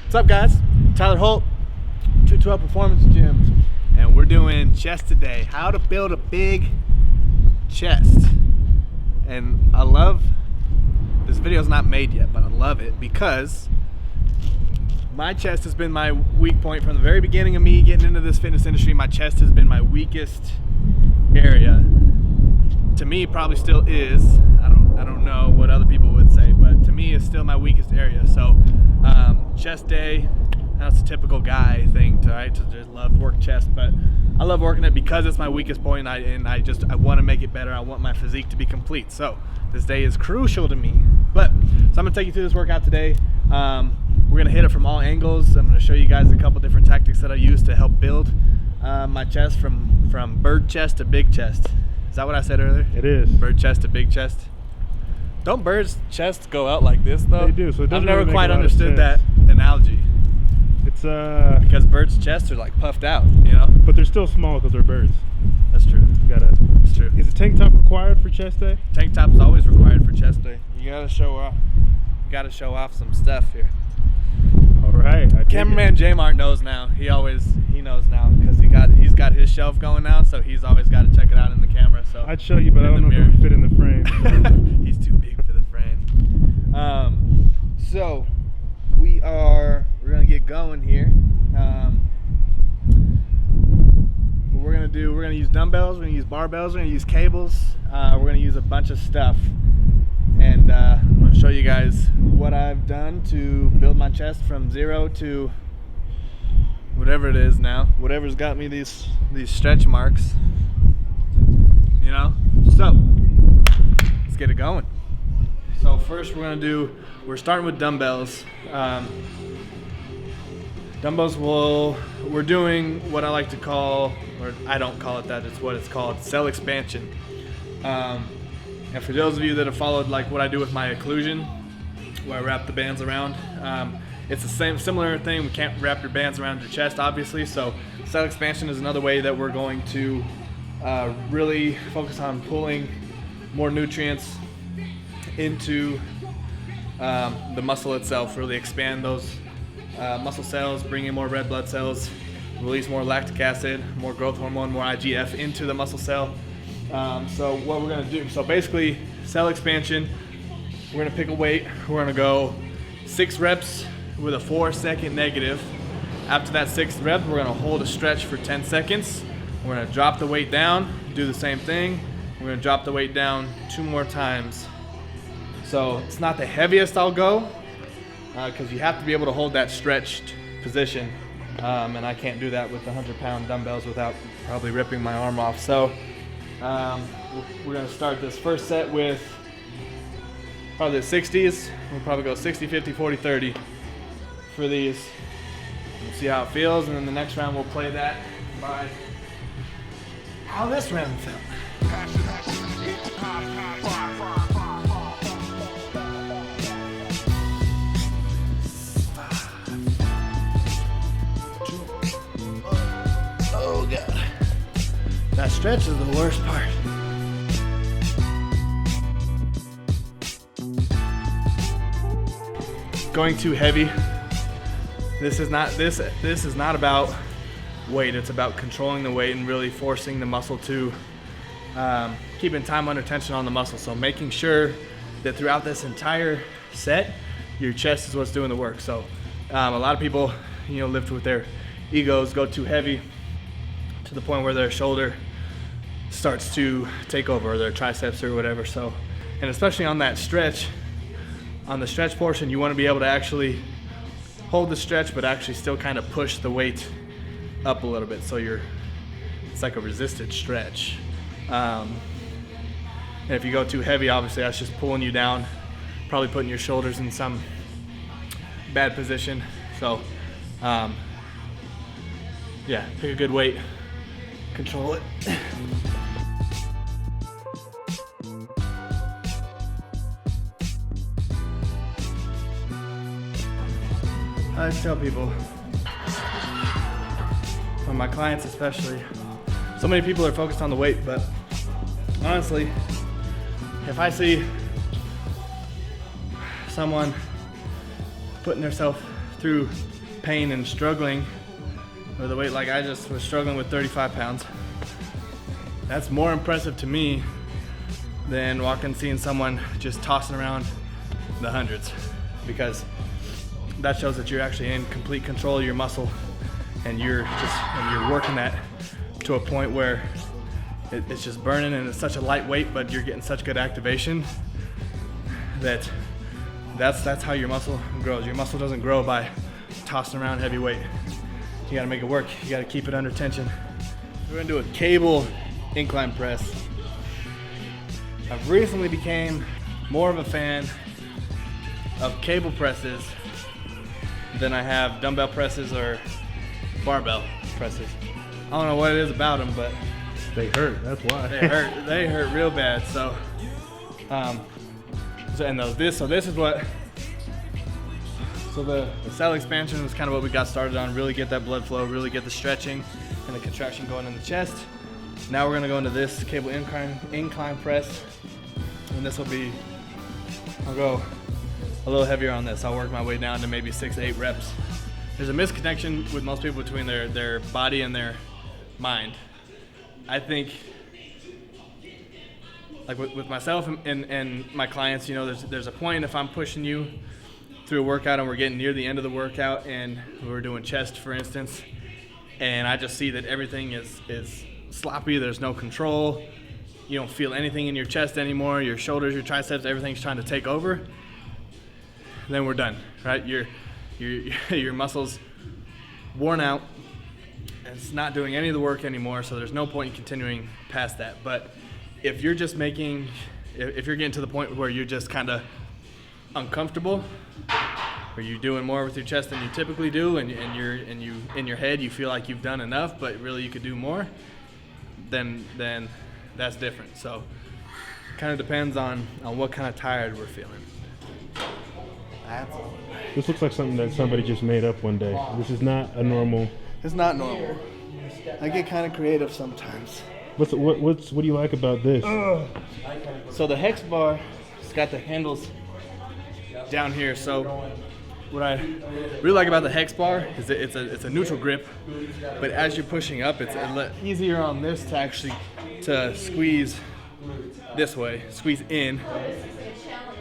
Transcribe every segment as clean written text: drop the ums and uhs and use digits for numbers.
What's up, guys? Tyler Holt, 212 Performance Gyms, and we're doing chest today. How to build a big chest. And I love, this video's not made yet, but I love it because my chest has been my weak point from the very beginning of me getting into this fitness industry. My chest has been my weakest area. To me, probably still is. I don't know what other people would say, but to me, it's still my weakest area. So, chest day, that's a typical guy thing to just love work chest, but I love working it because it's my weakest point, and I want to make it better. I want my physique to be complete. So this day is crucial to me. So I'm gonna take you through this workout today. We're gonna hit it from all angles. I'm gonna show you guys a couple different tactics that I use to help build my chest from bird chest to big chest. Is that what I said earlier? It is. Bird chest to big chest. Don't birds' chests go out like this though? They do, so it doesn't I've never really quite make a lot of understood sense. that analogy. It's Because birds' chests are like puffed out, you know? but they're still small because they're birds. That's true. That's true. Is a tank top required for chest day? Tank top's always required for chest day. You gotta show off. You gotta show off some stuff here. All right. Cameraman J-Mart knows now. He knows now because he's got his shelf going now, so he's always got to check it out in the camera. So I'd show you, but I don't know if it would fit in the frame. He's too big for the frame. So we're gonna get going here. We're gonna use dumbbells. We're gonna use barbells. We're gonna use cables. We're gonna use a bunch of stuff, and I'm gonna show you guys what I've done to build my chest from 0 to whatever it is now. Whatever's got me these stretch marks, you know. So let's get it going. So first we're starting with dumbbells. We're doing what I like to call, or I don't call it that, it's what it's called, cell expansion. And for those of you that have followed like what I do with my occlusion, where I wrap the bands around, it's the similar thing. We can't wrap your bands around your chest, obviously, so cell expansion is another way that we're going to really focus on pulling more nutrients into the muscle itself, really expand those muscle cells, bring in more red blood cells, release more lactic acid, more growth hormone, more IGF into the muscle cell. So what we're gonna do, so basically cell expansion, we're gonna pick a weight, we're gonna go 6 reps with a 4-second negative. After that 6th rep, we're gonna hold a stretch for 10 seconds. We're gonna drop the weight down, do the same thing. We're gonna drop the weight down 2 more times. So it's not the heaviest I'll go, because you have to be able to hold that stretched position. And I can't do that with the 100-pound dumbbells without probably ripping my arm off. So we're gonna start this first set with probably the 60s. We'll probably go 60, 50, 40, 30 for these. We'll see how it feels, and then the next round we'll play that by how this round felt. Oh God. That stretch is the worst part. Going too heavy. This is not about weight. It's about controlling the weight and really forcing the muscle to keeping time under tension on the muscle. So making sure that throughout this entire set, your chest is what's doing the work. So a lot of people, lift with their egos, go too heavy to the point where their shoulder starts to take over, or their triceps or whatever. So, and especially on that stretch, on the stretch portion, you want to be able to actually hold the stretch, but actually still kind of push the weight up a little bit. So it's like a resisted stretch. And if you go too heavy, obviously that's just pulling you down, probably putting your shoulders in some bad position. So, yeah, pick a good weight, control it. I tell people, for my clients especially, so many people are focused on the weight, but honestly, if I see someone putting themselves through pain and struggling with the weight, like I just was struggling with 35 pounds. That's more impressive to me than seeing someone just tossing around the hundreds, because that shows that you're actually in complete control of your muscle, and you're working that to a point where it's just burning, and it's such a light weight, but you're getting such good activation that's how your muscle grows. Your muscle doesn't grow by tossing around heavy weight. You gotta make it work. You gotta keep it under tension. We're gonna do a cable incline press. I've recently became more of a fan of cable presses than I have dumbbell presses or barbell presses. I don't know what it is about them, but They hurt, that's why. They hurt real bad. So, the cell expansion was kind of what we got started on. Really get that blood flow, really get the stretching and the contraction going in the chest. Now we're gonna go into this cable incline press, and this will be, I'll go a little heavier on this. I'll work my way down to maybe 6 to 8 reps. There's a misconnection with most people between their body and their mind. I think, like with myself and my clients, you know, there's a point if I'm pushing you through a workout and we're getting near the end of the workout and we're doing chest, for instance, and I just see that everything is sloppy, there's no control, you don't feel anything in your chest anymore, your shoulders, your triceps, everything's trying to take over, then we're done, right? Your muscles worn out, and it's not doing any of the work anymore, so there's no point in continuing past that. But if you're just if you're getting to the point where you're just kind of uncomfortable, or you're doing more with your chest than you typically do, and you in your head you feel like you've done enough, but really you could do more, then that's different. So it kind of depends on what kind of tired we're feeling. This looks like something that somebody just made up one day. This is not a normal. It's not normal. I get kind of creative sometimes. What do you like about this? So the hex bar, it's got the handles down here. So what I really like about the hex bar is that it's a neutral grip, but as you're pushing up, it's a lot easier on this to actually squeeze this way, squeeze in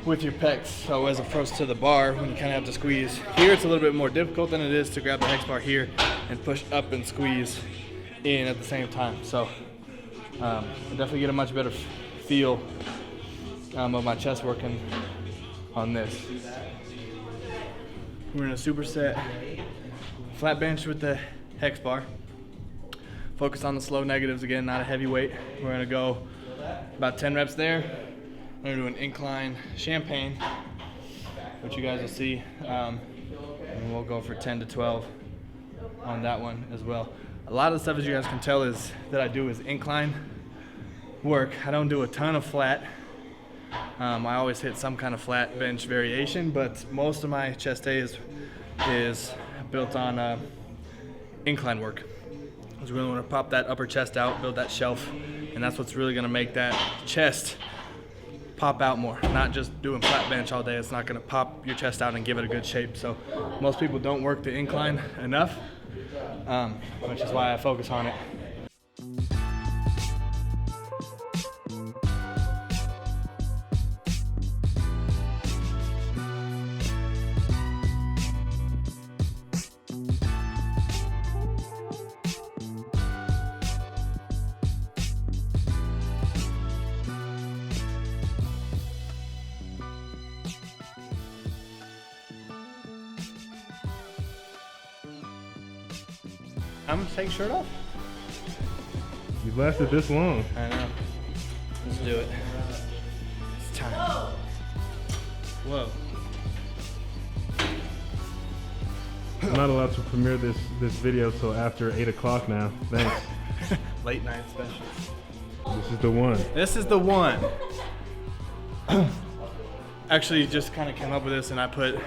with your pecs. So as opposed to the bar, when you kind of have to squeeze here, it's a little bit more difficult than it is to grab the hex bar here and push up and squeeze in at the same time. So I definitely get a much better feel of my chest working on this. We're in a superset flat bench with the hex bar. Focus on the slow negatives again, not a heavy weight. We're gonna go about 10 reps there. We're gonna do an incline champagne, which you guys will see, and we'll go for 10 to 12 on that one as well. A lot of the stuff, as you guys can tell, that I do is incline work. I don't do a ton of flat. I always hit some kind of flat bench variation, but most of my chest day is built on incline work. Because we really want to pop that upper chest out, build that shelf, and that's what's really going to make that chest pop out more. Not just doing flat bench all day. It's not going to pop your chest out and give it a good shape. So most people don't work the incline enough, which is why I focus on it. I'm gonna take shirt off. You've lasted this long. I know. Let's do it. It's time. Whoa. I'm not allowed to premiere this video till after 8 o'clock now. Thanks. Late night special. This is the one. This is the one. Actually, just kind of came up with this, and I put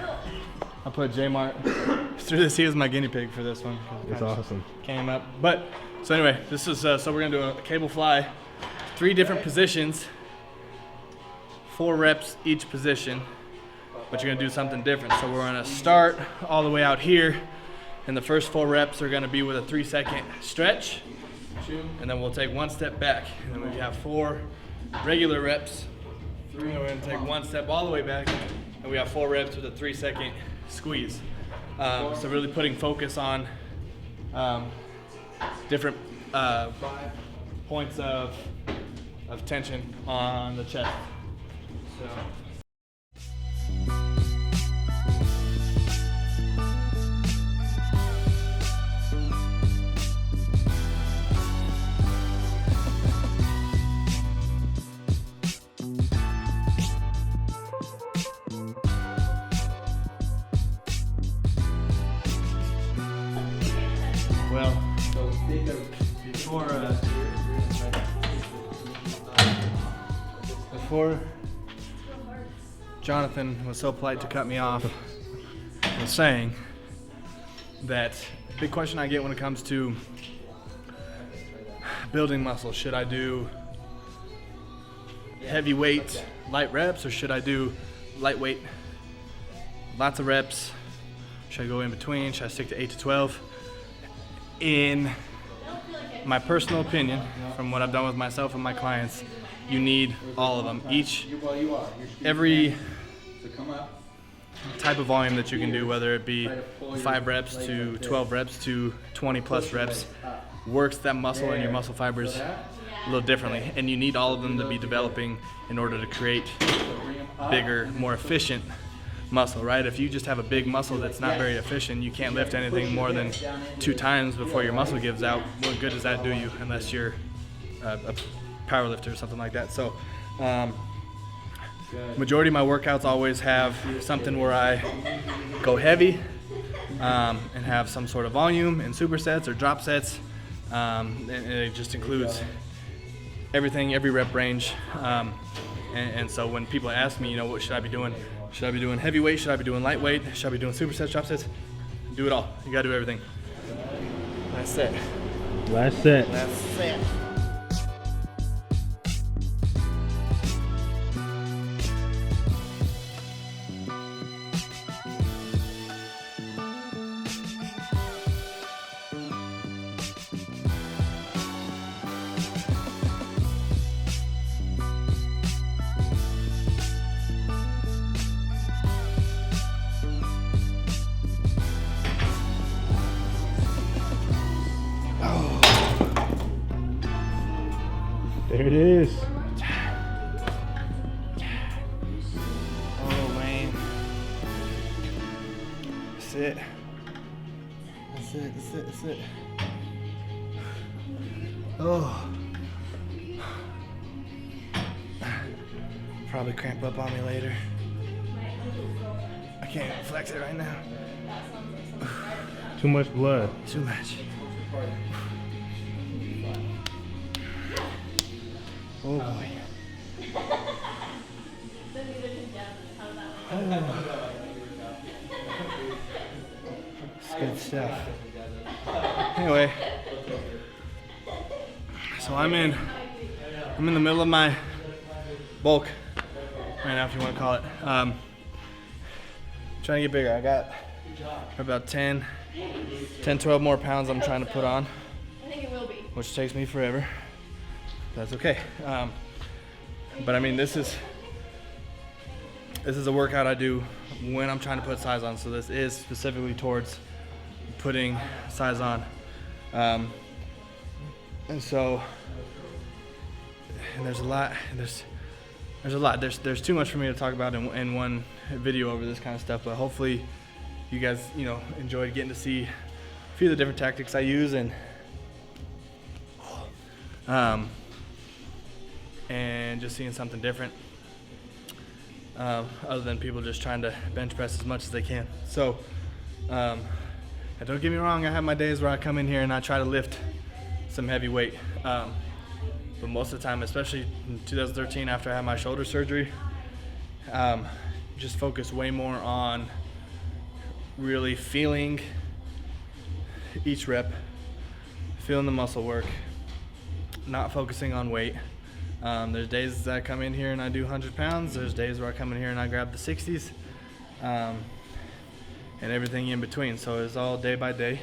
J-Mart through this. He was my guinea pig for this one. It's awesome. Came up, but so anyway, this is so we're gonna do a cable fly, 3 different positions, 4 reps each position, but you're gonna do something different. So we're gonna start all the way out here, And the first 4 reps are gonna be with a 3-second stretch, and then we'll take 1 step back. And then we have 4 regular reps, and we're gonna take 1 step all the way back, and we have 4 reps with a 3-second squeeze. So really putting focus on different points of tension on the chest. So. Well, before Jonathan was so polite to cut me off, I was saying that the big question I get when it comes to building muscle, should I do heavy weight, light reps, or should I do lightweight, lots of reps? Should I go in between? Should I stick to 8 to 12? In my personal opinion, from what I've done with myself and my clients, you need all of them. Every type of volume that you can do, whether it be 5 reps to 12 reps to 20 plus reps, works that muscle and your muscle fibers a little differently. And you need all of them to be developing in order to create bigger, more efficient muscle, right? If you just have a big muscle that's not very efficient, you can't lift anything more than 2 times before your muscle gives out. What good does that do you unless you're a power lifter or something like that? So majority of my workouts always have something where I go heavy and have some sort of volume in supersets or drop sets, and it just includes everything, every rep range. And so when people ask me, what should I be doing? Should I be doing heavyweight? Should I be doing lightweight? Should I be doing supersets, drop sets? Do it all. You gotta do everything. Last set. Last set. Last set. There it is. Oh, man. That's it. That's it, that's it, that's it. Oh. Probably cramp up on me later. I can't even flex it right now. Too much blood. Too much. Oh boy. It's good stuff. Anyway, so I'm in the middle of my bulk right now, if you want to call it. Trying to get bigger. I got about 10, 12 more pounds I'm trying to put on, which takes me forever. That's okay. But I mean, this is a workout I do when I'm trying to put size on. So this is specifically towards putting size on. And so, and there's a lot. There's too much for me to talk about in one video over this kind of stuff. But hopefully, you guys, enjoyed getting to see a few of the different tactics I use and just seeing something different, other than people just trying to bench press as much as they can. So, and don't get me wrong, I have my days where I come in here and I try to lift some heavy weight. But most of the time, especially in 2013 after I had my shoulder surgery, just focus way more on really feeling each rep, feeling the muscle work, not focusing on weight. There's days that I come in here and I do 100 pounds. There's days where I come in here and I grab the 60s. and everything in between. So it's all day by day.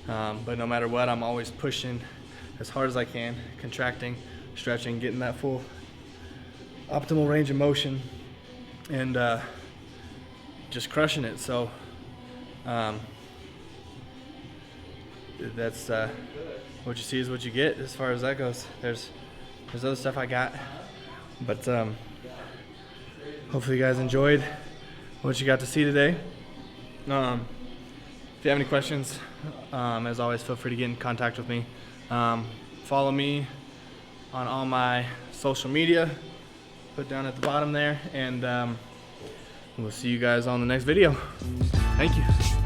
But no matter what, I'm always pushing as hard as I can, contracting, stretching, getting that full optimal range of motion, and just crushing it. So that's what you see is what you get as far as that goes. There's other stuff I got, but hopefully you guys enjoyed what you got to see today. If you have any questions, as always, feel free to get in contact with me. Follow me on all my social media, put down at the bottom there, and we'll see you guys on the next video. Thank you.